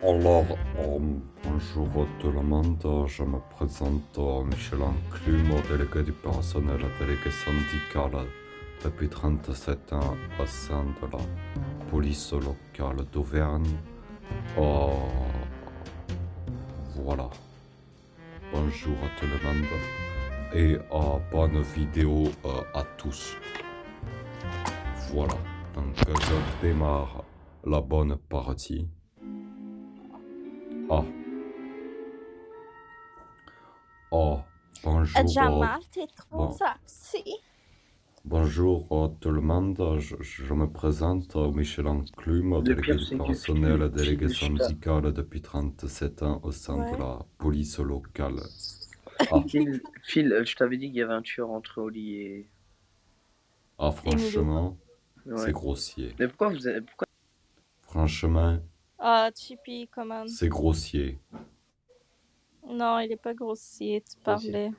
Alors, bonjour tout le monde, je me présente Michel Enclume, délégué du personnel, délégué syndical depuis 37 ans au sein de la police locale d'Auvergne. Voilà, bonjour à tout le monde et bonne vidéo à tous. Voilà, donc je démarre la bonne partie. Bonjour. Jamal, t'es trop sexy. Bonjour tout le monde, je me présente Michel Enclume, délégué du personnel, délégué syndical depuis 37 ans au sein de la police locale. Phil, je t'avais dit qu'il y avait un tueur entre Oli et... Ah franchement, c'est grossier. Mais pourquoi Franchement, Chippy, comment? c'est grossier. Non, il est pas grossier, tu parlais.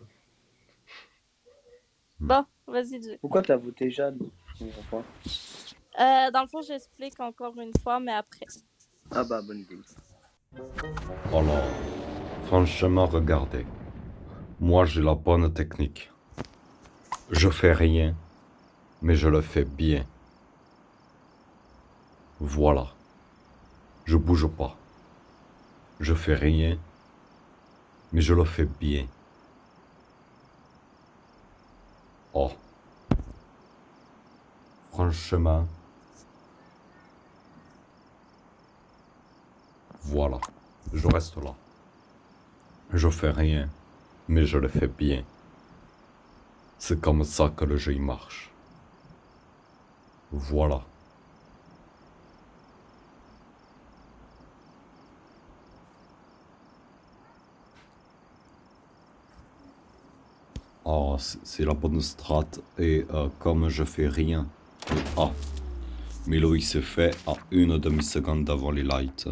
Bon, vas-y, dis. Pourquoi t'as voté Jeanne? Dans le fond, j'explique encore une fois, mais après. Ah bah, bonne idée. Alors, franchement, regardez. Moi, j'ai la bonne technique. Je fais rien, mais je le fais bien. Voilà. Je bouge pas. Je fais rien, mais je le fais bien. Oh. Franchement. Voilà. Je reste là. Je fais rien, mais je le fais bien. C'est comme ça que le jeu il marche. Voilà. Oh, c'est la bonne strat. Et comme je fais rien. Milo il s'est fait à une demi-seconde avant les lights.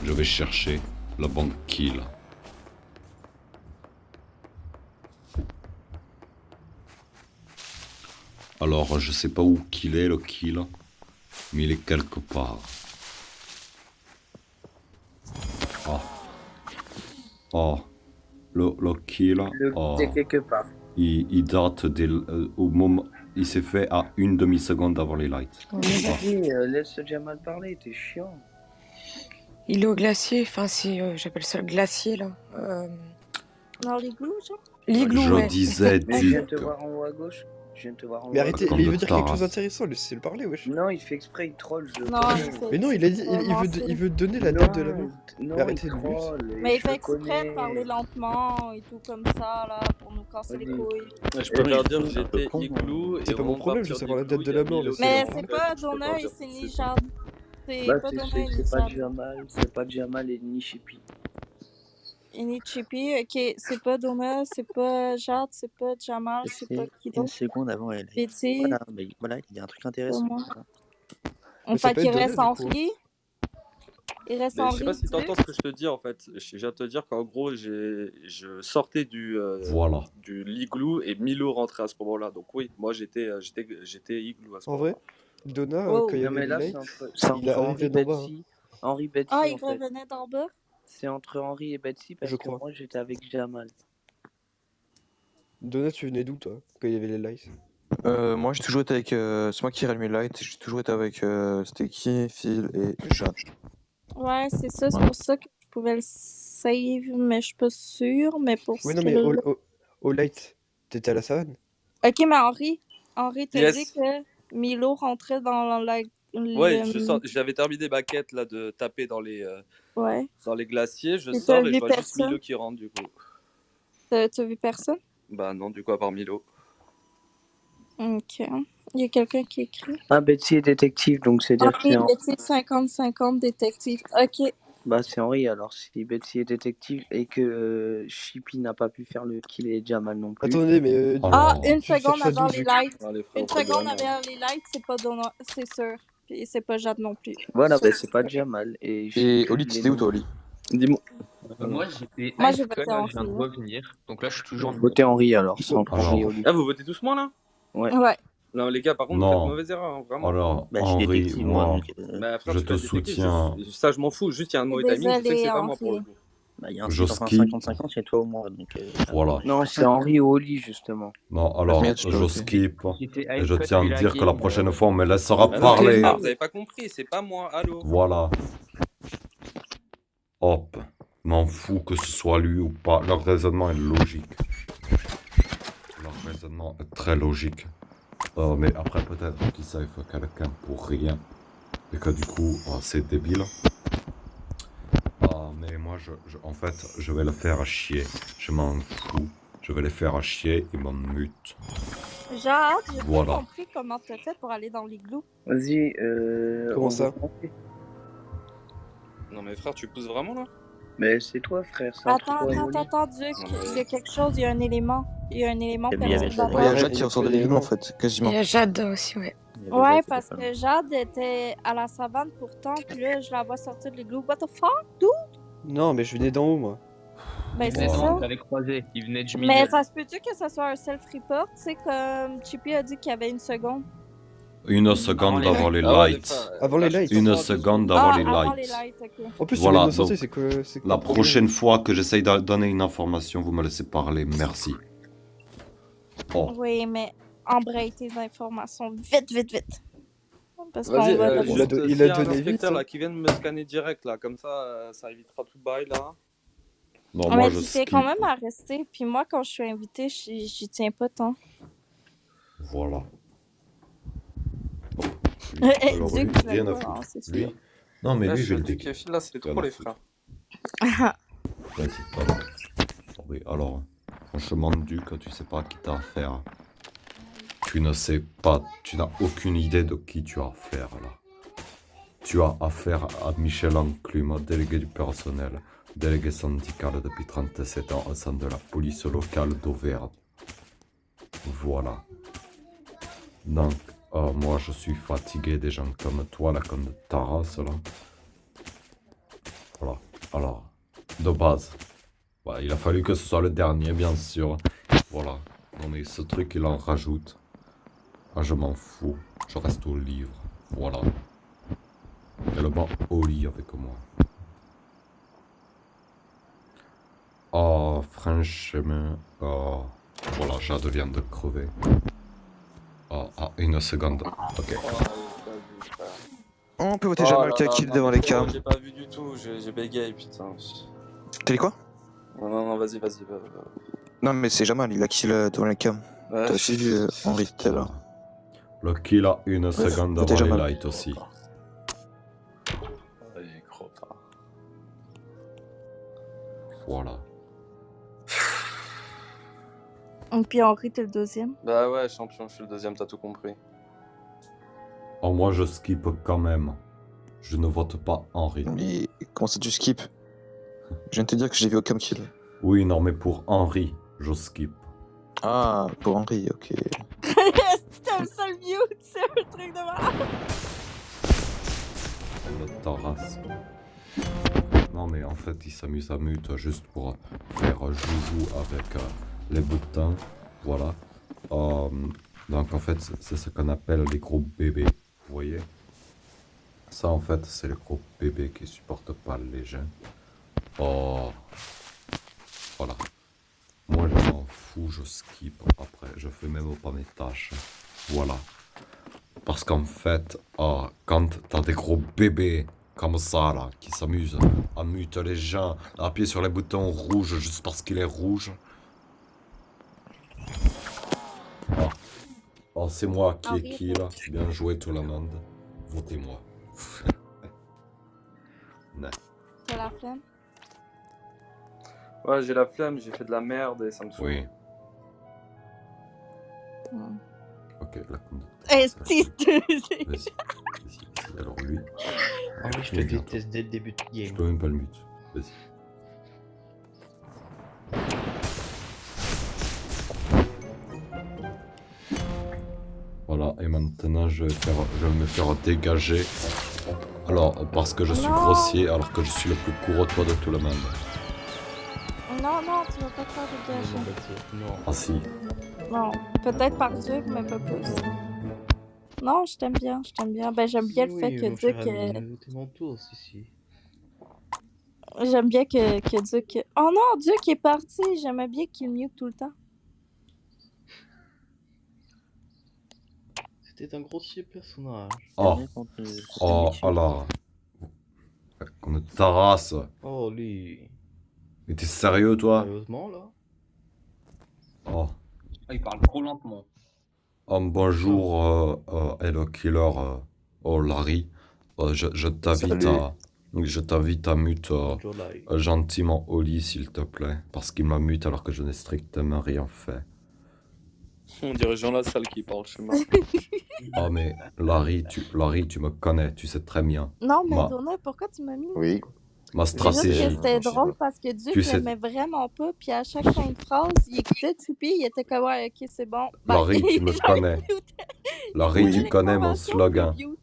Je vais chercher le bon kill. Alors, je sais pas où qu'il est le kill, mais il est quelque part. Le kill. C'est quelque part. Il date au moment. Il s'est fait à une demi-seconde avant les lights. Vas-y, laisse Jamal parler, t'es chiant. Il est au glacier, enfin si j'appelle ça le glacier là. Dans l'igloo, genre? L'igloo, Je disais Mais je viens de Duc. te voir en haut à gauche. Mais arrêtez, il veut dire quelque chose d'intéressant, laissez-le parler, wesh. Non, il fait exprès, il troll. Non, mais non, il a dit, il veut donner la date de la mort. Non, arrêtez il de troll. Mais il fait exprès de parler lentement et tout comme ça, là, pour nous casser les couilles. Je préfère dire que j'étais igloo. C'est pas mon problème, je veux savoir la date de la mort. Mais c'est pas Donner et c'est ni Jade. C'est pas Donner et ni Jade. C'est pas Jamal et ni Chippy. Et ni Chippy, ok, c'est pas Donner, c'est pas Jade, c'est pas Jamal, c'est pas qui d'autre? Une seconde avant elle. Betty. Voilà, il y a un truc intéressant. Enfin, qu'il reste Henri. Il reste Henri. Je sais pas si t'entends ce que je te dis en fait. Je viens de te dire qu'en gros, je sortais du l'igloo et Milo rentrait à ce moment-là. Donc oui, moi j'étais igloo à ce moment-là. En vrai, Donna, quand il y avait là, Light, c'est entre il est arrivé d'en bas. Henri Betsy. Ah, il revenait d'en bas? C'est entre Henri et Betsy parce que moi j'étais avec Jamal. Donna, tu venais d'où toi, quand il y avait les lights? Moi j'ai toujours été avec. C'est moi qui ai allumé le light. J'ai toujours été avec. C'était qui? Phil et Jade. Ouais, c'est ça. C'est pour ça que je pouvais le save, mais je suis pas sûre. Mais pour oui, non, mais au light, t'étais à la savane. Ok, mais Henri t'a dit que Milo rentrait dans la. Ouais, j'avais terminé ma quête là de taper dans les. Dans les glaciers, je sors et je vois juste Milo qui rentre du coup. T'as vu personne? Bah non, du coup, à part Milo. Ok. Il y a quelqu'un qui écrit. Ah, Betsy est détective, donc c'est dire que c'est Betsy 50-50 détective. Ok. Bah c'est Henri alors, si Betsy est détective et que Chippy n'a pas pu faire le kill et Jamal non plus. Attendez, mais... une seconde avant les lights. Une seconde avant les lights, c'est pas Donna, c'est sûr. Puis c'est pas Jade non plus. Voilà, bah c'est pas Jamal. Et Oli, t'étais où toi, Oli? Dis-moi. Moi j'étais à l'école, je viens de revenir. Donc là je suis toujours voté Henri alors, sans Ah, vous votez tous moi là? Ouais. Non, les gars, par contre, vous faites Non. mauvaise erreur, hein, vraiment. Alors, Bah, je suis Henri, détective, moi, moi, donc. Bah, frère, je tu te peux être détective, soutiens. ça, je m'en fous. Juste, il y a un mauvais timing. Je sais que Désolée, c'est pas moi pour le Henri. coup. Bah, il y a un Je split, enfin skip. 50-50, c'est toi ou moi. Donc, Voilà. Non, c'est Henri ou Oli, justement. Non, alors, Merde, je je l'ai skip. J'étais Et je hype tiens à depuis la dire que la game, prochaine fois, on me laissera Ah non, parler. frère, vous avez pas compris, c'est pas moi. Allô. Voilà. Hop. M'en fous que ce soit lui ou pas. Leur raisonnement est logique. Leur raisonnement est très logique. Mais après, peut-être qu'ils savent quelqu'un pour rien. Et que du coup, c'est débile. Mais moi, en fait, je vais le faire à chier. Je m'en fous. Je vais les faire à chier, ils m'en mutent. Jade, j'ai Voilà. pas compris comment t'as fait pour aller dans l'igloo. Vas-y. Comment on ça va commencer. Non, mais frère, tu pousses vraiment là? Mais c'est toi, frère. C'est entre Attends, toi et attends, Oli. attends, Duc. Il y a quelque chose, il y a un élément. Il y a un élément Il y avait perturbant. Ouais, il y a Ouais, Jade qui ressort de l'igloo en fait, quasiment. Il y a Jade aussi, ouais. Il y avait Ouais, Jade, parce c'était pas que Jade était à la savane pourtant, puis là, je la vois sortir de l'igloo. What the fuck? Non, mais je venais d'en haut, moi. Ben, Il c'est venait ça. on l'avait croisé, il venait du milieu. Mais ça se peut-tu que ce soit un self-report, tu sais, comme Chippy a dit qu'il y avait une seconde? Une seconde les avant les Ah ouais, les lights. frères, Avant les là, je lights. suis Une content, seconde Ah, avant les avant les lights. lights, ok. En plus, Voilà, il vient de sortir, donc, c'est quoi c'est quoi La le problème prochaine fois que j'essaye de donner une information, vous me laissez parler. Merci. Oh. Oui, mais embraye tes informations. Vite, vite, vite. Parce qu'on Vas-y, va il a juste, do- s'il il a y a un donné vite, inspecteur hein. là qui vient de me scanner direct là, comme ça évitera tout bail là. Non, mais moi tu je sais skip. quand même à rester. Puis moi, quand je suis invitée, j'y tiens pas tant. Voilà. Bon, lui. Alors lui, Duc, tu rien l'as à pas, hein, foutre. c'est sûr. Lui. Non, mais Là, lui, je vais je le dis que dégager. Phil là, c'est Rien trop à les foutre. frères. Vas-y, pardon. Bon, oui, alors, franchement, Duc, tu sais pas à qui t'as affaire. Tu ne sais pas, tu n'as aucune idée de qui tu as affaire là. Tu as affaire à Michel Enclume, délégué du personnel, délégué syndical depuis 37 ans au sein de la police locale d'Auvergne. Voilà. Donc, moi je suis fatigué des gens comme toi, là, comme Taras, là. Voilà. Alors, de base, voilà, il a fallu que ce soit le dernier, bien sûr. Voilà. Non mais ce truc, il en rajoute. Ah, je m'en fous. Je reste au livre. Voilà. Et le banc au lit avec moi. Oh, franchement. Oh. Voilà, Jade vient de crever. Oh, une seconde. Ok. On peut voter Jamal qui a kill devant les cams. J'ai pas vu du tout, j'ai bégayé putain. T'as dit quoi? Non, vas-y. Non, mais c'est Jamal, il a kill devant les cams. Ouais, T'as aussi vu Henri tout à l'heure. Le kill a une seconde votez avant les Jamal. lights aussi. Allez, gros pas. Voilà. Et puis Henri, t'es le deuxième. Bah ouais, champion, je suis le deuxième, t'as tout compris. Oh, moi je skip quand même. Je ne vote pas Henri. Mais comment ça tu skip? Je viens de te dire que j'ai vu aucun kill. Oui, non, mais pour Henri, je skip. Ah, pour Henri, ok. C'était le seul mute, c'est un truc de malade. Le Taras. Non, mais en fait, il s'amuse à mute juste pour faire joujou avec les boutons. Voilà. Donc, en fait, c'est ce qu'on appelle les gros bébés. Vous voyez? Ça, en fait, c'est les gros bébés qui supportent pas les gens. Oh. Voilà. Moi, je m'en fous, je skip. Après, je fais même pas mes tâches. Voilà. Parce qu'en fait, quand t'as des gros bébés comme ça, là, qui s'amusent à muter les gens, à appuyer sur les boutons rouges juste parce qu'il est rouge. Oh, c'est moi qui ai kill. Bien joué tout le monde. Votez-moi. Non. T'as la flemme? Ouais, j'ai la flemme, j'ai fait de la merde et ça me saoule. Oui. Hmm. Ok, la conduite. Est-ce Vas-y. Alors lui, Ah oui, je te déteste dès le début de je game. peux même pas le mute. Vas-y. Voilà, et maintenant je vais me faire dégager. Alors, parce que je suis Non. grossier, alors que je suis le plus courtois de tout le monde. Non, tu vas pas te faire dégager. Non. Ah si. Non, peut-être par Dieu, mais pas plus. Non, je t'aime bien, je t'aime bien. Ben, j'aime bien le fait Oui, que mon cher Duc... ami, t'es mon tour, si. J'aime bien que Duc... Oh non, Duc est parti! J'aimais bien qu'il mute tout le temps. C'était un grossier personnage. Oh, oh, alors. Comme ta race. Oh, lui. Mais t'es sérieux, toi? Sérieusement, là? Oh. Il parle trop lentement. Oh, bonjour, Hello Killer, oh Larry. Je t'invite à mute gentiment Oli, s'il te plaît. Parce qu'il m'a mute alors que je n'ai strictement rien fait. On dirait Jean Lassalle qui parle chez moi. Oh, mais Larry, tu me connais, tu sais très bien. Non, mais Donald, pourquoi tu m'as mis? Oui. Ma C'est juste stratégie. que c'était drôle parce que Duc Tu sais- l'aimait vraiment pas, puis à chaque fin de phrase, il écoutait Tipeee, il était comme ouais, ok, c'est bon. Bye. Larry, tu me Genre, connais. il mutait. Larry, Il tu faisait connais mon l'exclamation, slogan. puis mute.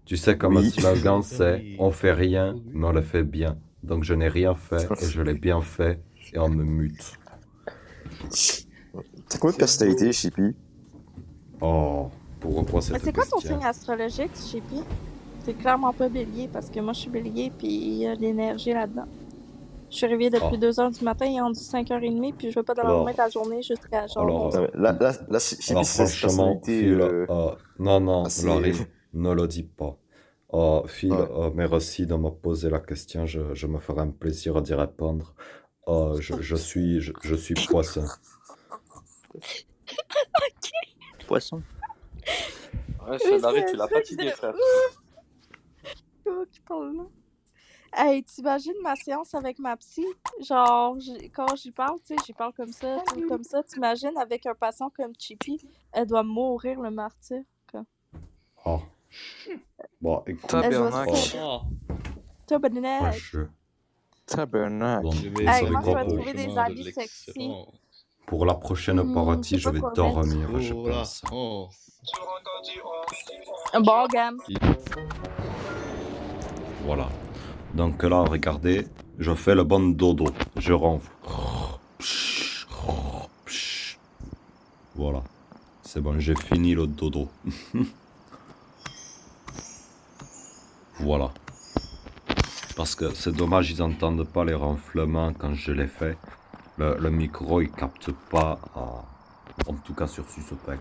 Tu sais comme un Oui. slogan, c'est on fait rien, mais on le fait bien. Donc je n'ai rien fait et je l'ai bien fait et on me mute. T'as combien de personnalités, Chippy? Oh, pourquoi Mais cette c'est quoi ton question? signe astrologique, Chippy? C'est clairement pas bélier, parce que moi je suis bélier, puis il y a de l'énergie là-dedans. Je suis réveillée depuis 2h du matin, il est rendu 5h30, puis je veux pas dans Alors- la de la journée jusqu'à genre... alors, Là, Chippy, Alors c'est sa franchement, personnalité. Phil, non, assez- Larry, ne le dis pas. Phil, merci de me poser la question, je me ferai un plaisir d'y répondre. Je suis poisson. Poisson. Ouais, Oui, Larry, c'est tu l'as ça que fatigué, frère. Comment tu parles là? Hey, t'imagines ma séance avec ma psy? Genre, quand j'y parle, tu sais, j'y parle comme ça, tout comme ça. T'imagines avec un patient comme Chippy, elle doit mourir le martyr. Quoi. Oh. Bon, écoute. Tabernacle. Tabernacle. Tabernacle. Bon, Je vais vous Hey, savez moi, je quoi, vais pour- trouver des chemin de habits sexy. l'excellence. Pour la prochaine partie, je sais je pas vais quoi mettre. dormir, je Oh la pense. France. Bon, gamme. Voilà. Donc là, regardez, je fais le bon dodo. Je ronfle. Voilà. C'est bon, j'ai fini le dodo. Voilà. Parce que c'est dommage, ils n'entendent pas les ronflements quand je les fais. Le micro, il capte pas, en tout cas sur Suspect.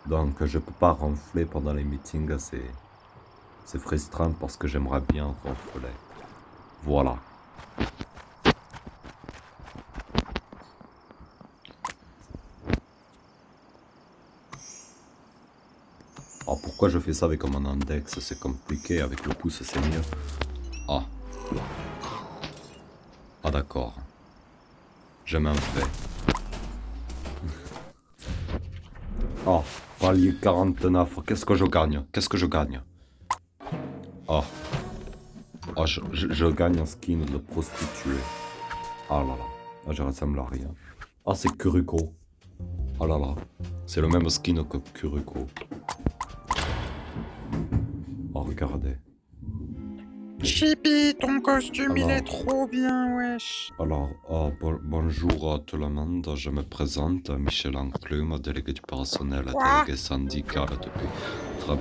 Donc je peux pas ronfler pendant les meetings, c'est frustrant parce que j'aimerais bien ronfler. Voilà. Alors pourquoi je fais ça avec mon index? C'est compliqué, avec le pouce c'est mieux. Ah. Ah d'accord. Je m'en fais. Oh, palier 49, qu'est-ce que je gagne? Qu'est-ce que je gagne? Oh. Oh, je gagne un skin de prostituée. Ah là là, ah, je ressemble à rien. Ah, c'est Kuriko. Oh là là, c'est le même skin que Kuriko. Oh, regardez. Chippy, ton costume il Alors. est trop bien, wesh. Alors, bonjour à tout le monde, je me présente, Michel Enclume, délégué du personnel, délégué syndical depuis très...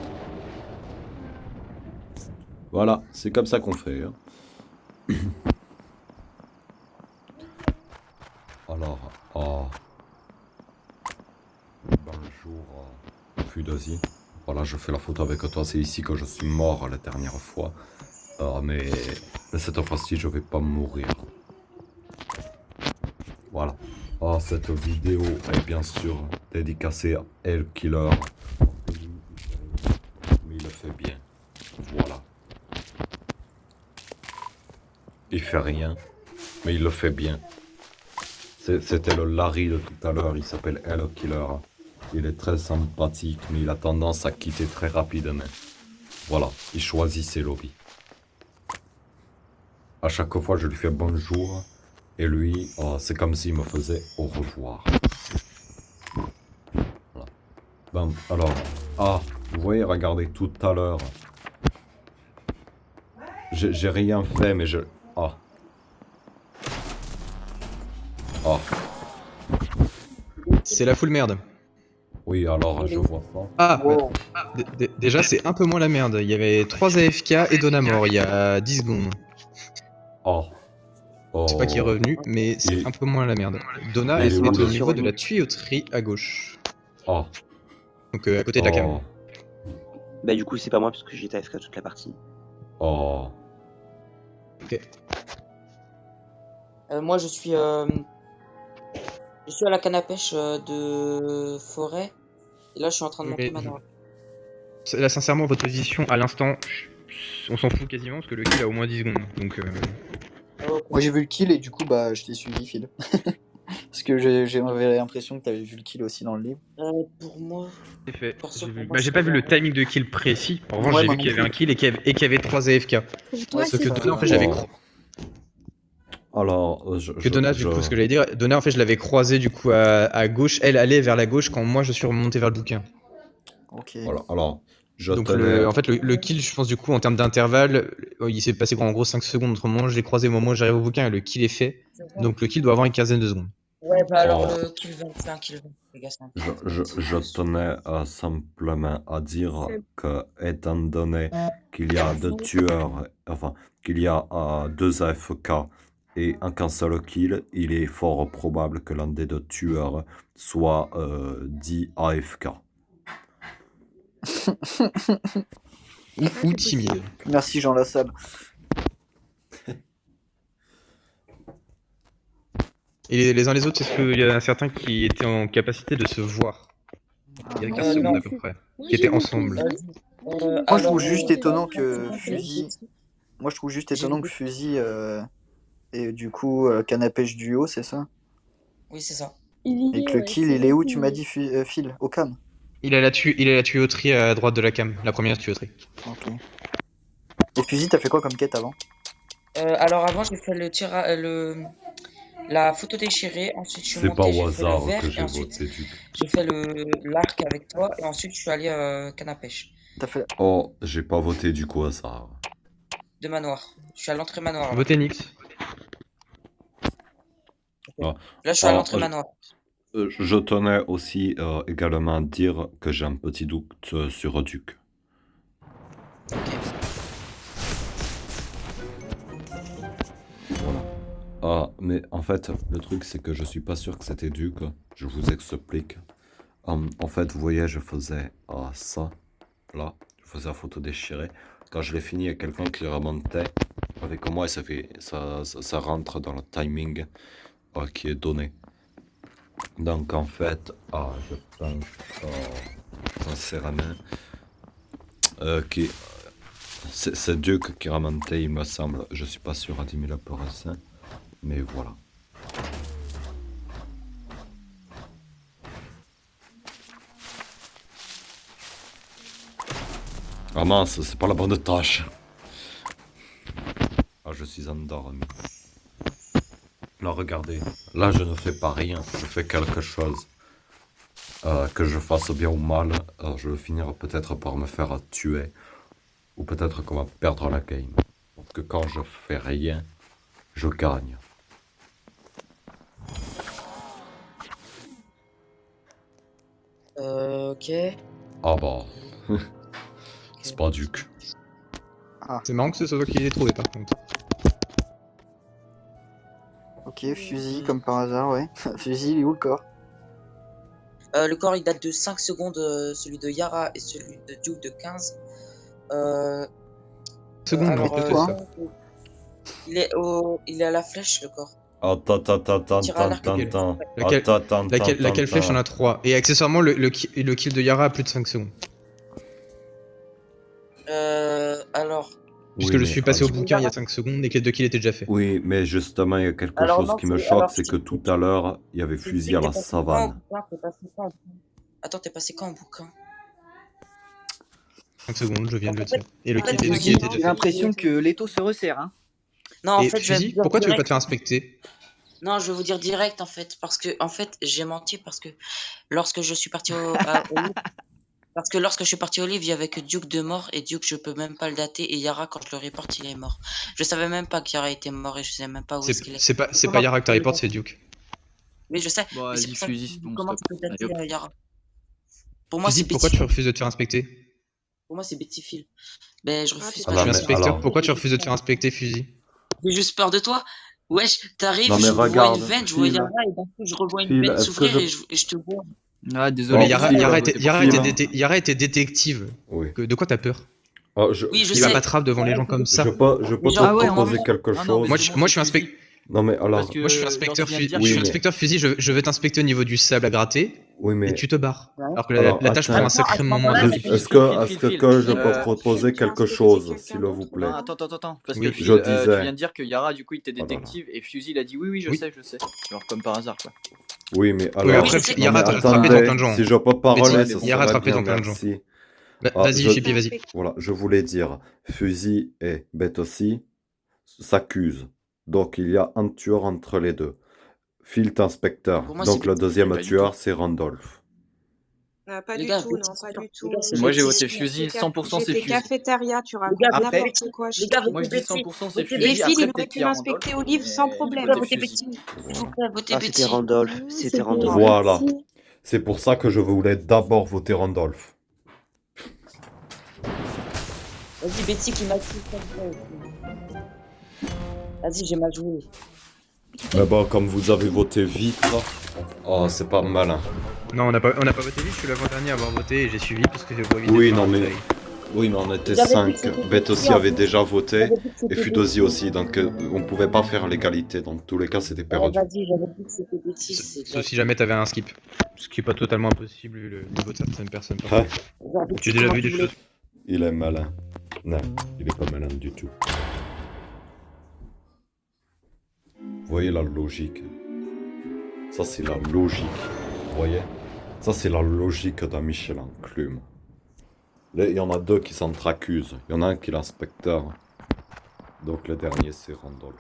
Voilà, c'est comme ça qu'on fait. Hein. Alors, bonjour, Fudosi. Voilà, je fais la photo avec toi, c'est ici que je suis mort la dernière fois. Mais cette fois-ci, je vais pas mourir. Voilà. Oh, cette vidéo est bien sûr dédicacée à El Killer. Mais il le fait bien. Voilà. Il fait rien, mais il le fait bien. C'était le Larry de tout à l'heure, il s'appelle El Killer. Il est très sympathique, mais il a tendance à quitter très rapidement. Voilà, il choisit ses lobbies. À chaque fois, je lui fais bonjour. Et lui, c'est comme s'il me faisait au revoir. Voilà. Ben, alors, vous voyez, regardez, tout à l'heure. J'ai rien fait, mais je... Ah. C'est la full merde. Oui, alors je vois ça. Ah, Wow. déjà, c'est un peu moins la merde. Il y avait 3 AFK et Donna mort il y a 10 secondes. Oh. Je sais pas qui est Oh. revenu, mais c'est un peu moins la merde. Donna Il est était où, au le- niveau de la tuyauterie à gauche. Oh. Donc à côté de la cam. Oh. Bah du coup c'est pas moi parce que j'étais AFK toute la partie. Oh. Ok. Moi, je suis à la canne à pêche de forêt. Et là, je suis en train de monter Mais- manoir. Là, sincèrement, votre position à l'instant, on s'en fout quasiment parce que le kill a au moins 10 secondes. Donc, Moi j'ai vu le kill et du coup bah je t'ai suivi Phil. Parce que j'avais l'impression que t'avais vu le kill aussi dans le livre. Pour moi. c'est fait. Perso, J'ai pour vu- moi, Bah, j'ai pas vu le c'est- timing de kill précis. En revanche, Ouais, j'ai moi vu non qu'il y avait plus. un kill et qu'il y avait 3 AFK. Ouais, Sauf que c'est Donna, en ça. fait, j'avais Oh. croisé. Alors, Que Donna, du coup, ce que j'allais dire, Donna, en fait, je l'avais croisé du coup à gauche. Elle allait vers la gauche quand moi je suis remonté vers le bouquin. Ok. Voilà, alors, je Donc, tenais... en fait, le kill, je pense, du coup, en termes d'intervalle, il s'est passé en gros 5 secondes entre le moment où je l'ai croisé et le moment où j'arrive au bouquin et le kill est fait. Donc, le kill doit avoir une quinzaine de secondes. Ouais, bah alors Oh. le kill 20, c'est un kill 20. Les gars, c'est un kill Je tenais simplement à dire que, étant donné qu'il y a deux tueurs, enfin, qu'il y a 2 AFK et qu'un seul kill, il est fort probable que l'un des 2 tueurs soit dit AFK. Ou timide. Merci Jean Lassalle. Et les uns les autres, est-ce qu'il y en a certains qui étaient en capacité de se voir? Il y a 15 secondes à peu près. Qui étaient ensemble. Moi je trouve juste étonnant que Fusil. Moi je trouve juste étonnant que Fusil et du coup canne à pêche duo, c'est ça? Oui, c'est ça. Et que le kill il est où tu m'as dit Phil? Au cam? Il a la tuyauterie à droite de la cam, la première tuyauterie. Ok. Et Fusil, t'as fait quoi comme quête avant? Alors avant, j'ai fait la photo déchirée. Ensuite, je suis monté, j'ai fait le verre. Et ensuite, j'ai fait l'arc avec toi. Et ensuite, je suis allé canne à pêche. T'as fait... Oh, j'ai pas voté du coup hasard. De manoir. Je suis à l'entrée manoir. Là, Votez Nix. Ah. Là je suis à l'entrée manoir. Je tenais aussi également à dire que j'ai un petit doute sur Duc. Voilà. Mais en fait, le truc c'est que je suis pas sûr que c'était Duc. Je vous explique. En fait, vous voyez, je faisais ça, là. Je faisais la photo déchirée. Quand je l'ai fini, il y a quelqu'un qui remontait avec moi et ça rentre dans le timing qui est donné. Donc en fait, je pense sincèrement que c'est Duc qui remontait, il me semble. Je suis pas sûr à 10 000%, mais voilà. Ah mince, c'est pas la bonne tâche. Ah, je suis endormi. Là, regardez. Là, je ne fais pas rien. Je fais quelque chose. Que je fasse bien ou mal, je vais finir peut-être par me faire tuer. Ou peut-être qu'on va perdre la game. Parce que quand je fais rien, je gagne. Ok. Ah bah... c'est pas Duc. C'est marrant que ce soit toi qui l'ai trouvé par contre. Ok, Fusil comme par hasard, ouais. Fusil, il est où le corps? Le corps il date de 5 secondes, celui de Yara et celui de Duke de 15. Secondes, alors, mais quoi il est à la flèche le corps. Attends. Laquelle flèche en a 3? Et accessoirement, le kill de Yara a plus de 5 secondes. Alors. Puisque je suis passé au bouquin il y a 5 secondes et que les 2 kills étaient déjà faits. Oui, mais justement, il y a quelque Alors, chose non, qui me c'est- choque, alors, c'est c'est- que tout à l'heure, il y avait fusil à la savane. Attends, t'es passé quand en bouquin? 5 secondes, je viens de le dire. Et le en fait, kill, les 2 kills Fusil, étaient j'ai déjà faits. l'impression que l'étau se resserre, hein. Non, en Et fait, je vais Fusil, vous dire pourquoi tu veux pas direct. te faire inspecter? Non, je vais vous dire direct en fait, parce que en fait, j'ai menti parce que lorsque je suis parti au livre, parce que lorsque je suis parti au livre, il y avait que Duke de mort et Duke, je peux même pas le dater et Yara quand je le reporte, il est mort. Je savais même pas qu'Yara était mort et je sais même pas où est-ce qu'il est. C'est pas Yara que t'as report, c'est Duke. Oui, je sais. Bon, mais c'est vas-y, pour ça Fusil, que- bon, comment stop. tu peux dater Allez, hop. Yara? Pour moi, Fusil, c'est pourquoi Betty. tu refuses de te faire inspecter? Pour moi, c'est Betty Phil. Ben, je refuse Je pas. suis je inspecteur, alors- pourquoi tu refuses de te faire inspecter, Fusil? J'ai juste peur de toi. Wesh, t'arrives, Non, mais je vois regarde, une veine, je vois Phil. Yara, et d'un coup, je revois une Phil, veine est-ce que s'ouvrir je- et je te vois. Ah, Mais désolé. Bon, Phil, Yara était détective. Oui. De quoi t'as peur? Oh, Oui, je Il va sais. pas te rap devant les gens comme ça. Je peux Mais te genre, proposer quelque non, chose. mais Moi, je suis inspecteur. Non, mais alors. Parce que, Moi, je suis genre, inspecteur, tu viens de dire je suis Oui, mais- inspecteur Fusil, je vais t'inspecter au niveau du sable à gratter, Oui, et mais. tu te barres. Ouais. Alors que Alors, la tâche prend attends. un sacrément moins moment-là, de je- temps. Est-ce que je peux proposer tu as quelque inspecté chose, quelqu'un s'il d'autre vous ou plaît? Non, attends. Parce Oui. que Phil, Je disais- tu viens de dire que Yara, du coup, il était Oh là là. détective et Fusil, il a dit oui, je Oui. sais. Genre, comme par hasard, quoi. Oui, mais Oui, alors. après, je sais. Non, Yara mais a attrapé devant plein de attendez, gens. si je peux parler, Betty, ce Yara a serait attrapé bien, devant plein de gens. merci. Vas-y, je- Chippy, vas-y. Voilà, je voulais dire, Fusil et Betty s'accusent. Donc, il y a un tueur entre les deux. Phil est inspecteur. Pour moi, Donc, c'est le Betty. deuxième Pas du tueur, c'est Randolph. Pas Les du gars, tout, Betty, non, pas c'est sûr. du tout. Les gars, c'est Moi, j'ai Betty. voté Fusil, 100% c'est J'étais Fusil. cafétéria, tu Les racontes gars, Après- n'importe quoi. les gars, Moi, je votez dis Betty. 100% c'est Votez Fusil. Et Phil, Après, il aurait peut-être pu qu'il y a m'inspecter Randolph, au livre sans mais problème. j'ai Pourquoi voté voter Fusil. Betty? Voilà. Pourquoi voter Ah, c'était Betty? Randolph. C'était Randolph. Voilà. C'est pour ça que je voulais d'abord voter Randolph. Vas-y, Betty qui m'a tué comme ça aussi. Vas-y, j'ai mal joué. Mais bon, comme vous avez voté vite, oh, c'est pas malin. Non, on n'a pas voté vite, je suis l'avant-dernier à avoir voté et j'ai suivi parce que j'ai pas éviter Oui, de faire non, un mais. bataille. Oui, mais on était J'avais dit 5. que c'était Beth Betty, aussi en avait plus. déjà voté. J'avais dit que Et c'était Fudosi Betty. aussi. Donc, on pouvait pas faire l'égalité. Dans tous les cas, c'était Ouais, perdu. vas-y, j'avais dit que c'était Betty. Sauf si jamais t'avais un skip. Ce qui est pas totalement impossible vu le niveau de certaines personnes. Ouais. Genre, Betty, J'ai déjà comment vu tu des voulais- choses. Il est malin. Non, il est pas malin du tout. Vous voyez la logique? Ça, c'est la logique. Vous voyez? Ça, c'est la logique d'un Michel Enclume. Là, il y en a deux qui s'entre-accusent. Il y en a un qui est l'inspecteur. Donc, le dernier, c'est Randolph.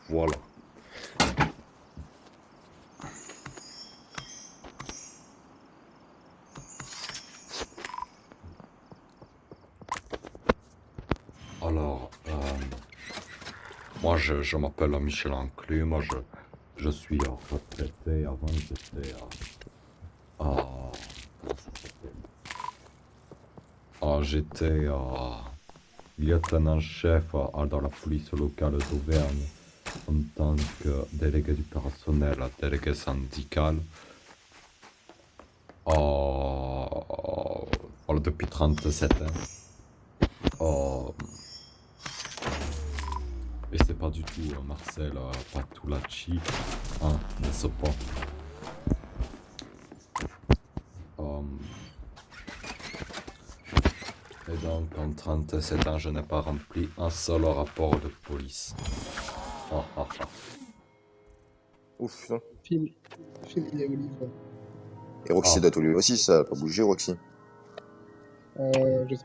Voilà. Alors, moi je m'appelle Michel Enclume, moi je suis retraité, avant j'étais j'étais lieutenant-chef dans la police locale d'Auvergne en tant que délégué du personnel, délégué syndical. Voilà, depuis 37 ans. Et c'est pas du tout Marcel Patulacci, hein, n'est-ce pas? Et donc en 37 ans, je n'ai pas rempli un seul rapport de police. Ouf, putain. Phil, il est au livre. Et Roxy doit tout lui aussi, ça a pas bougé, Roxy. Je sais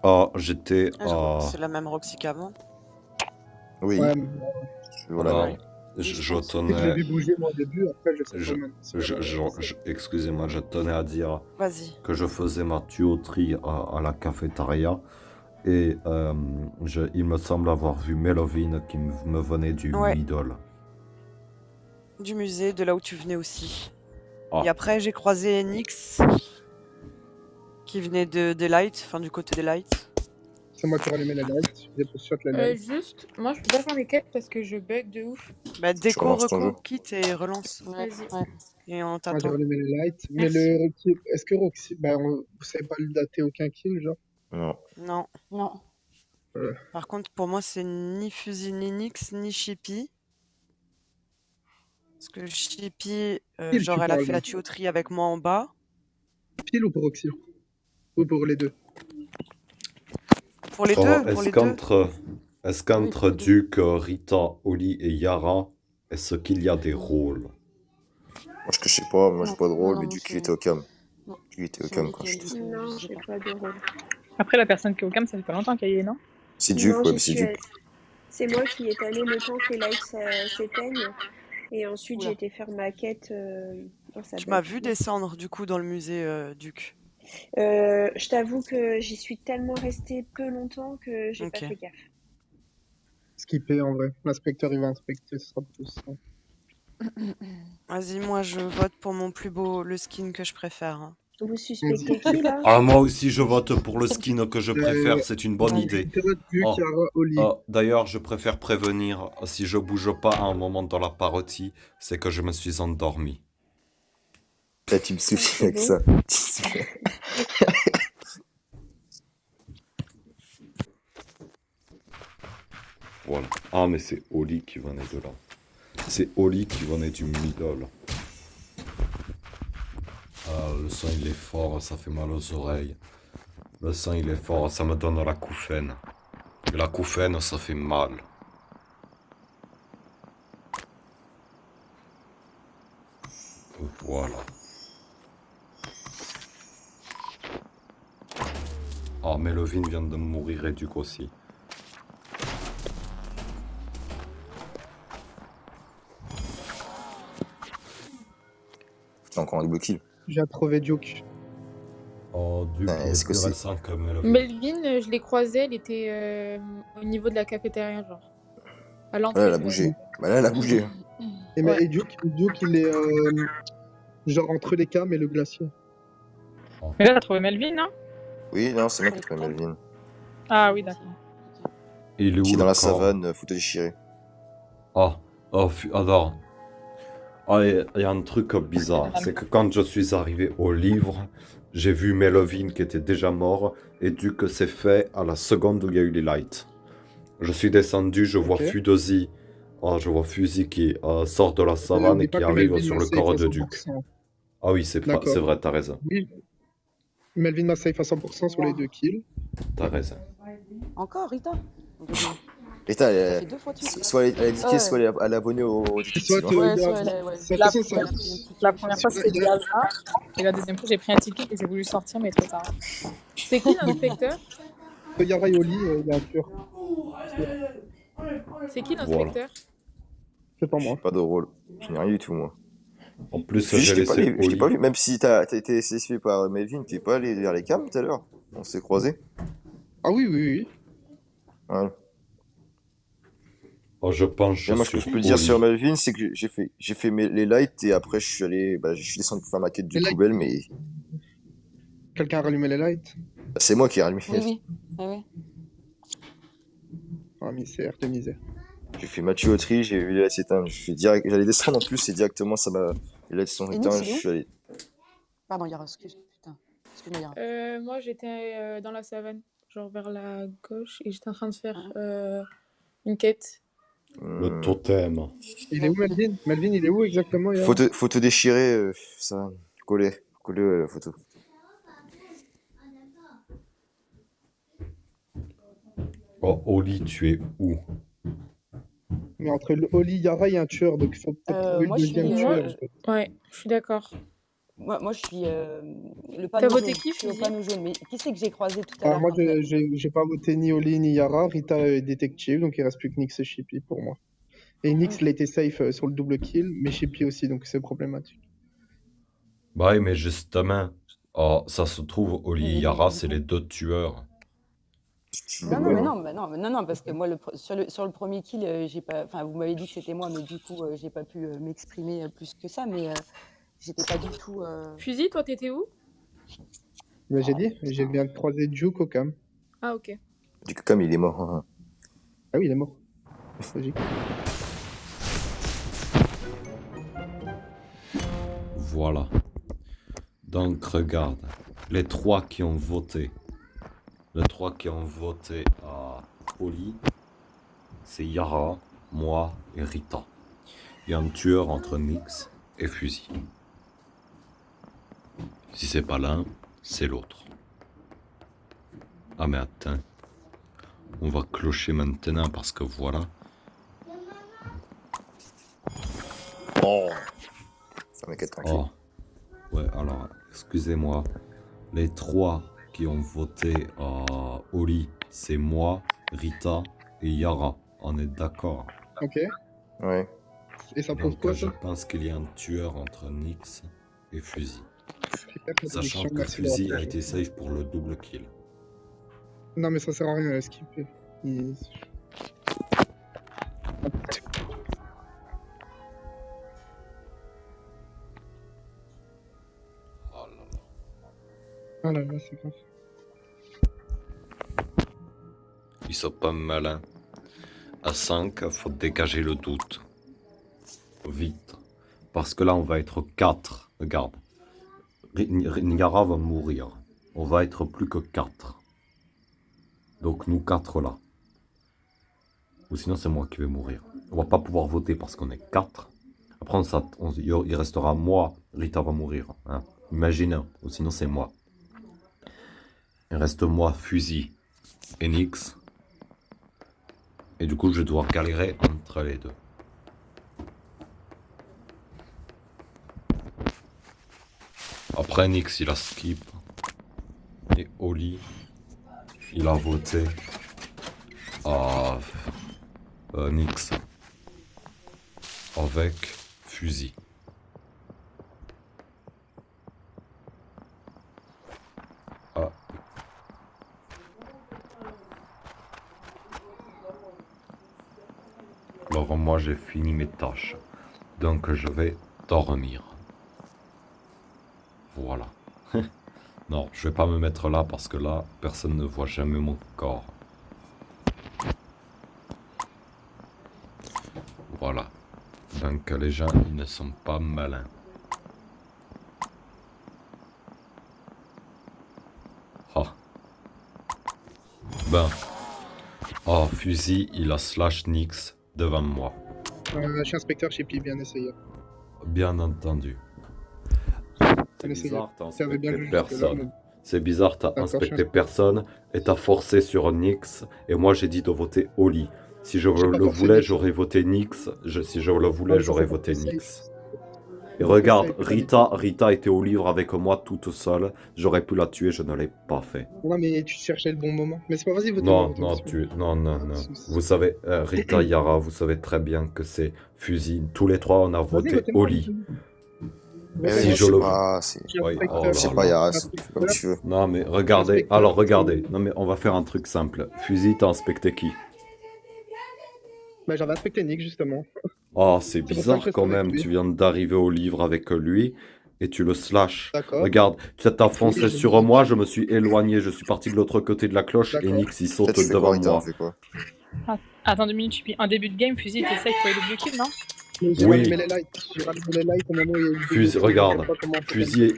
pas. J'étais C'est la même Roxy qu'avant. Oui. Ouais, Voilà. Alors, je je l'ai tenais. vu bouger moi au début, après je sais pas maintenant. Excusez-moi, je tenais à dire Vas-y. que je faisais ma tuyauterie à la cafétéria et il me semble avoir vu Mélovine qui me venait du Ouais. Middle. Du musée, de là où tu venais aussi. Ah. Et après, j'ai croisé Nyx qui venait des Lights, enfin du côté des Lights. C'est moi qui ai allumé la light, j'ai pour sûr que la light. Juste, moi je peux pas faire les quêtes parce que je bug de ouf. Bah, déco, relances ton reco, quitte et relance. Vas-y. Et on Moi j'ai t'attend. allumé la light. Mais Merci. le Roxy, est-ce que Roxy, vous savez pas le dater aucun kill, genre? Non. Non. Non. Par contre, pour moi, c'est ni Fusil, ni Nyx, ni Chippy. Parce que Chippy, Pile, genre, tu elle a parles, fait la là. tuyauterie avec moi en bas. Pile ou pour Roxy? Ou pour les deux? Pour les deux, pour les deux. Est-ce qu'entre Duke, Rita, Oli et Yara, est-ce qu'il y a des rôles? Moi, je sais pas, moi, j'ai pas de rôle, non, mais non, du coup, c'est- il était au cam. Non. Il était au C'est cam nickel, quand je nickel. Non, j'ai pas de rôle. Après, la personne qui est au cam, ça fait pas longtemps qu'elle y est, non? C'est Duke, Non, ouais, j'y mais c'est suis Duke. C'est moi qui est allé le temps que les lights s'éteignent. Et ensuite, Oula. j'ai été faire ma quête dans sa Tu m'as belle. vu descendre, du coup, dans le musée Duc. Je t'avoue que j'y suis tellement restée peu longtemps que j'ai pas Ok. fait gaffe. Skipper en vrai. L'inspecteur il va inspecter, ce sera plus simple. Vas-y, moi je vote pour mon plus beau, le skin que je préfère. Hein. Vous suspectez qui là? Ah, moi aussi, je vote pour le skin que je préfère, c'est une bonne idée. Oh, d'ailleurs, je préfère prévenir, si je bouge pas à un moment dans la partie, c'est que je me suis endormi. Là, tu me suffis avec ça. Voilà. Ah, mais c'est Oli qui venait de là. C'est Oli qui venait du middle. Le son il est fort, ça fait mal aux oreilles. Le son il est fort, ça me donne la couffaine. Et la couffaine, ça fait mal. Voilà. Ah, mais Levin vient de mourir et Duke aussi. J'ai encore un double kill. J'ai trouvé Duke. Oh, Duke est plus récent que Melvin. Melvin, je l'ai croisé, elle était au niveau de la cafétéria, genre. À l'entrée. Là, elle a bougé. Bah là, elle a bougé. Et Duke, il est genre entre les cams et le glacier. Mais là, t'as trouvé Melvin, non? Oui, non, c'est moi qui ai trouvé Melvin. Ah oui, d'accord. Il est où Qui est dans le la corps savane, photo déchirée. Ah, alors. Ah, il y a un truc bizarre, c'est que quand je suis arrivé au livre, j'ai vu Melvin qui était déjà mort, et Duke s'est fait à la seconde où il y a eu les lights. Je suis descendu, je vois Fudozi. Ah, je vois Fuzi qui sort de la savane et qui arrive sur le corps de Duke. Ah oui, c'est vrai, t'as raison. Oui. Melvin m'a safe à 100% sur les 2 kills. T'as raison. Encore, Rita? Rita, Ça fait 2 fois de suite. soit elle est indiquée, soit elle est abonnée au détective. Ouais, soit elle est... Ouais. La première fois, c'était Diana. Et la deuxième fois, j'ai pris un ticket et j'ai voulu sortir, mais trop tard. C'est qui l'inspecteur? Yara et Oli, il y a un tueur. C'est qui l'inspecteur? C'est pas moi. Pas de rôle. Je n'ai rien du tout, moi. En plus, je t'ai pas vu, même si t'as été saisissé par Melvin, t'es pas allé vers les cams tout à l'heure. On s'est croisés. Ah oui. Ouais. Oh, je pense. Moi, ce que je peux dire sur Melvin, c'est que j'ai fait les lights et après je suis allé, je suis descendu pour faire ma quête du poubelle, mais. Quelqu'un a rallumé les lights? C'est moi qui ai rallumé. Oui. Ah oui. Ah, misère de misère. J'ai fait ma tuyauterie, j'ai vu les lights s'éteindre. J'allais descendre en plus et directement les lights sont éteints. Je suis allé. Pardon, Yara, excuse-moi, Yara. Moi, j'étais dans la savane, genre vers la gauche, et j'étais en train de faire une quête. Le totem. Il est où, Melvin? Melvin, il est où exactement? Faut te déchirer, ça. Coller la photo. Oh, Oli, tu es où? Mais entre Oli et Yara, il y a un tueur, donc il faut peut-être trouver le deuxième tueur. Ouais, je suis d'accord. Moi, je suis le T'as panneau voté jaune. qui, Je suis au Fuzi? panneau jaune. Mais qui c'est que j'ai croisé tout à l'heure? Moi, j'ai pas voté ni Oli ni Yara. Rita est détective, donc il reste plus que Nyx et Chippy pour moi. Et Nyx, il a été safe sur le double kill, mais Chippy aussi, donc c'est problématique. Bah oui, mais justement, ça se trouve, Oli et Yara, c'est les 2 tueurs. Non, parce que moi, sur le premier kill, j'ai pas. Enfin, vous m'avez dit que c'était moi, mais du coup, j'ai pas pu m'exprimer plus que ça, mais j'étais pas du tout. Fusil, toi, t'étais où? Bah, j'ai dit, j'ai bien croisé Duke au cam. Ah, ok. Duke Cam, il est mort. Hein. Ah oui, il est mort. Logique. Voilà. Donc, regarde, les 3 qui ont voté. Les 3 qui ont voté à Oli, c'est Yara, moi et Rita. Il y a un tueur entre Nyx et Fuzi. Si c'est pas l'un, c'est l'autre. Ah mais attends. On va clocher maintenant parce que voilà. Oh. Ça m'inquiète tranquille. Oh. Ouais, alors, excusez-moi. Les 3 qui ont voté à Oli, c'est moi, Rita et Yara. On est d'accord? Ok. Ouais. Et ça pose quoi, je ça? pense qu'il y a un tueur entre Nyx et Fuzi. Sachant que Fusil a été safe pour le double kill. Non, mais ça sert à rien à skipper. Ah là là, c'est grave. Ils sont pas malins. À 5, faut dégager le doute. Vite. Parce que là, on va être 4. Regarde. Niara va mourir. On va être plus que 4. Donc nous 4 là. Ou sinon c'est moi qui vais mourir. On va pas pouvoir voter parce qu'on est 4. Après il restera moi, Rita va mourir. Hein. Imagine, ou sinon c'est moi. Il reste moi, Fusil et Nyx. Et du coup je dois galérer entre les deux. Après Nyx il a skip. Et Oli, il a voté à Nyx avec Fusil. Ah. Alors moi j'ai fini mes tâches, donc je vais dormir. Voilà. Non, je vais pas me mettre là parce que là, personne ne voit jamais mon corps. Voilà. Donc les gens, ils ne sont pas malins. Ah. Ben. Oh, Fusil, il a slash Nyx devant moi. Je suis inspecteur chez Pi, bien essayé. Bien entendu. C'est bizarre, t'as inspecté personne. C'est bizarre, t'as inspecté personne et t'as forcé sur Nyx et moi j'ai dit de voter Oli. Si je le voulais, j'aurais voté Nyx. Si je le voulais, j'aurais voté Nyx. Et regarde, Rita était au livre avec moi toute seule. J'aurais pu la tuer, je ne l'ai pas fait. Ouais, mais tu cherchais le bon moment. Mais c'est pas vas-y, vote. Non. Vous savez, Rita, Yara, vous savez très bien que c'est Fusil. Tous les trois, on a voté Oli. Mais si oui, je le c'est pas Yara, comme tu veux. Non mais regardez, alors regardez. Non mais on va faire un truc simple. Fusil, t'as inspecté qui? Bah j'avais inspecté Nick justement. Oh, c'est bizarre quand même, tu viens d'arriver au livre avec lui et tu le slash. Regarde, tu t'as foncé sur moi, je me suis éloigné, je suis parti de l'autre côté de la cloche et Nyx il saute devant moi. Attends 2 minutes, je suis un début de game, Fusil, t'essayes pour les double kills, non? J'ai rallumé les lights au moment où il y a eu le Fusil, regarde, Fusil,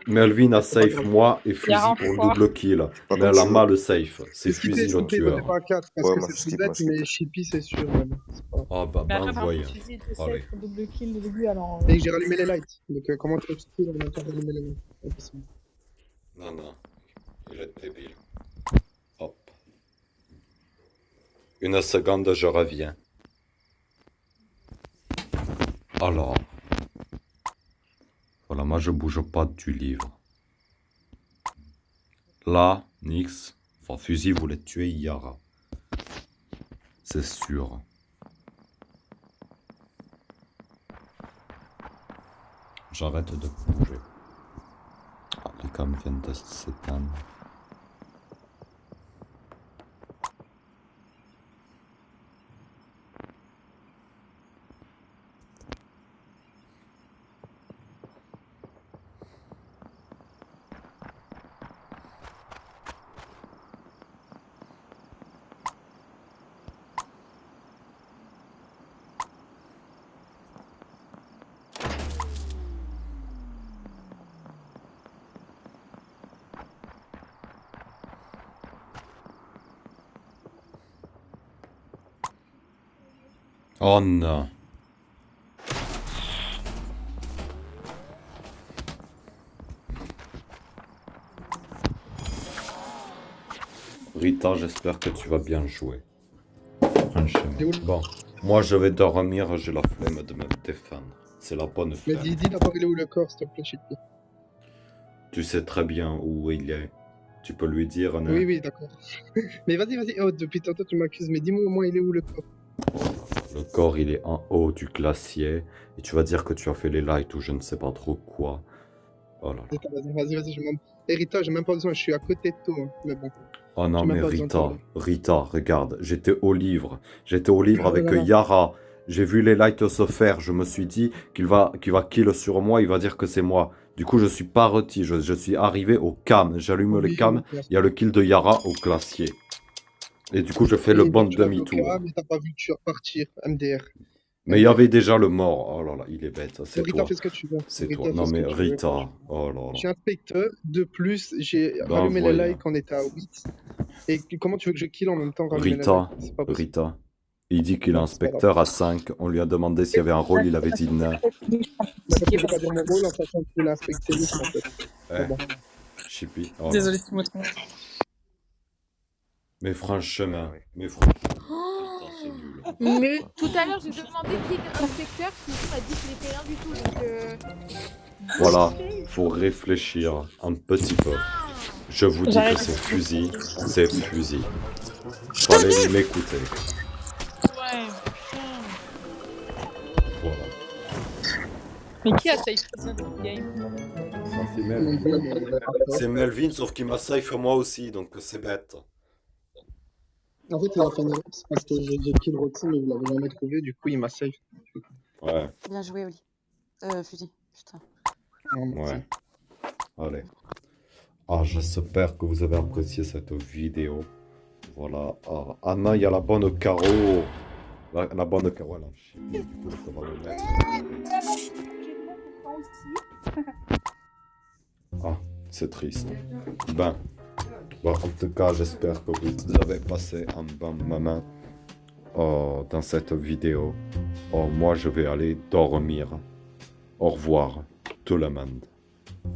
Melvin a safe moi et Fusil pour le double kill. Mais elle a mal le safe, c'est Fusil le tueur. Pas 4 parce que c'est bête, mais Chippy c'est sûr. Ah bah ben voyons. Fusil, t'essayes pour le double kill au début, alors... Et j'ai rallumé les lights, donc comment tu expliques en même temps rallumer les lights? Non, il est débile. Hop. Une seconde, je reviens. Alors, voilà, moi je bouge pas du livre. Là, Nyx, enfin Fusil voulait tuer Yara. C'est sûr. J'arrête de bouger. Les cams viennent de s'éteindre. Oh non. Rita, j'espère que tu vas bien jouer. Franchement. Bon, moi je vais dormir, j'ai la flemme de me défendre. C'est la bonne flemme. Mais dis d'abord il est où le corps, s'il te plaît, Chippy. Tu sais très bien où il est. Tu peux lui dire, non? Oui, d'accord. Mais vas-y. Oh, depuis tantôt tu m'accuses, mais dis-moi au moins il est où le corps? Le corps, il est en haut du glacier. Et tu vas dire que tu as fait les lights ou je ne sais pas trop quoi. Oh là là. Rita, vas-y, Rita, j'ai même pas besoin, je suis à côté de toi, hein, mais bon. Oh non, J'ai même mais pas besoin de parler. Rita, regarde, j'étais au livre Oh avec là là. Yara. J'ai vu les lights se faire, je me suis dit qu'il va kill sur moi, il va dire que c'est moi. Du coup, je suis parti, je suis arrivé au cam, j'allume le Oui, cam, il y a le kill de Yara au glacier. Et du coup, je fais le Oui, bon tu as vu au demi-tour. cas, mais t'as pas vu le tueur partir, MDR. Mais il y avait déjà le mort. Oh là là, il est bête, c'est Rita, toi. fais ce que tu veux. C'est Rita, toi. fais Non ce mais que tu veux, Rita, franchement. oh là Je suis là. inspecteur, de plus, j'ai Ben rallumé les voyons. lights quand on était à 8. Et comment tu veux que je kill en même temps rallumer les Rita, lights? C'est pas possible. Rita. Il dit qu'il est Non, c'est pas grave. inspecteur à 5. On lui a demandé s'il y avait un rôle, il avait dit non. Mais parce que je vais pas dire mon rôle en sachant que tu l'as inspecté Nick, en fait. Eh, Mais bon. Chippy. Oh là. Désolé si je me trompe. Mais franchement, Mais tout à l'heure, j'ai demandé qui était inspecteur, Suzy m'a dit qu'il était rien du tout. Donc, Voilà, faut réfléchir un petit peu. Je vous dis que c'est fusil, c'est fusil. Fallait m'écouter. Ouais. Voilà. Mais qui a safe dans cette game? C'est Melvin. C'est Melvin, sauf qu'il m'a safe moi aussi, donc c'est bête. En fait, il a fait une erreur, c'est parce que j'ai kill Roxy, mais vous l'avez jamais trouvé, du coup, il m'a safe. Ouais. Bien joué, Oli. Fusil, putain. Ouais. Allez. Ah, j'espère que vous avez apprécié cette vidéo. Voilà. Ah, Anna, il y a la bonne carreau. La bonne carreau, voilà. Du coup, ça va le mettre. Ah, c'est triste. Ben. Bon, en tout cas, j'espère que vous avez passé un bon moment dans cette vidéo. Oh, moi, je vais aller dormir. Au revoir, tout le monde.